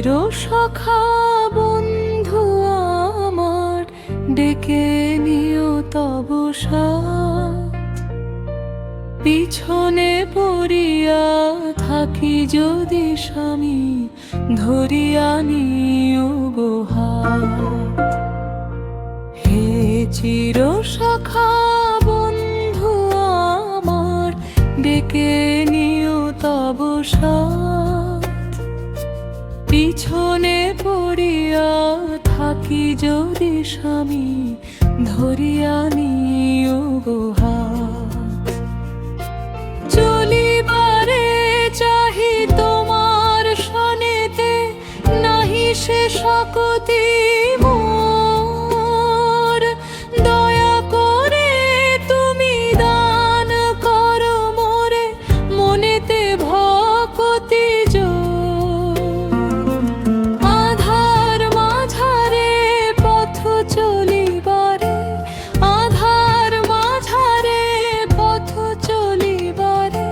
চির সখা বন্ধু আমার, ডেকে নিও তব সাথ। পিছনে পড়িয়া থাকি যদি স্বামী, ধরিয়া নিও গো হাত। হে চির সখা বন্ধু আমার, ডেকে নিও তব সাথ। পিছনে পড়িয়া থাকি যদি স্বামী, ধরিয়া নিও গো হাত। চলিবারে চাহি তোমার সনেতে, নাহি সে শকতি মোর। দয়া করে তুমি দান করো মোরে, মনেতে ভকতি জোর। আধার মাঝারে পথ চলিবারে, আধার মাঝারে পথ চলিবারে,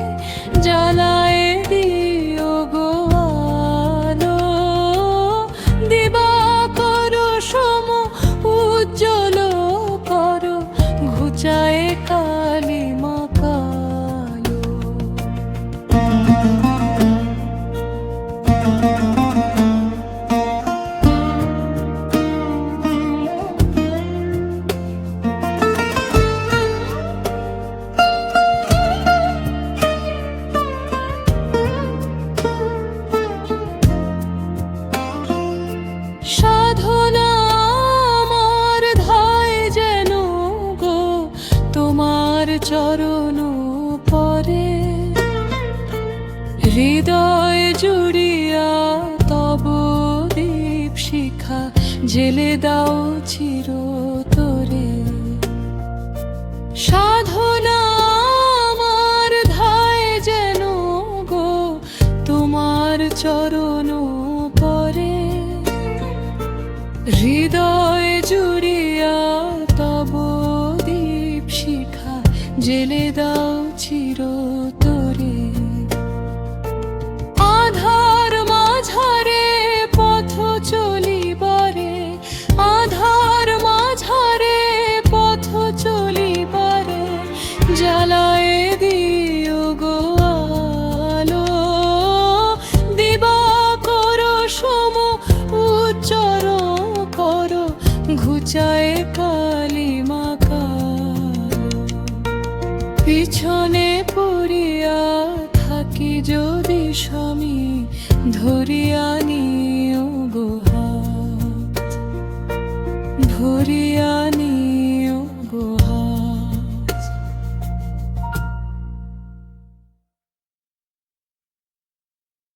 জ্বালায় দিও গো আলো। দিবাকর সম উজ্জ্বল করো, ঘুচায় কালিমা কালো। সাধনা আমার ধায় যেন গো তোমার চরণ পরে। হৃদয় জুড়িয়া তব দীপ শিখা, জেলে দাও চিরতরে। সাধনা আমার ধায় যেন গো তোমার চরণ পরে। হৃদয় জুড়িয়া তব দীপ শিখা, জেলে দাও চিরতরে। আধার মাঝারে পথ চলিবারে, আধার মাঝারে পথ চলিবারে, জ্বালায় দিও গো আলো। দিবাকর সম উজ্জ্বল করো, ঘুচায় কালিমা কালো। পিছনে পড়িয়া থাকি যদি স্বামী, ধরিয়া নিও গো হাত। ধরিয়া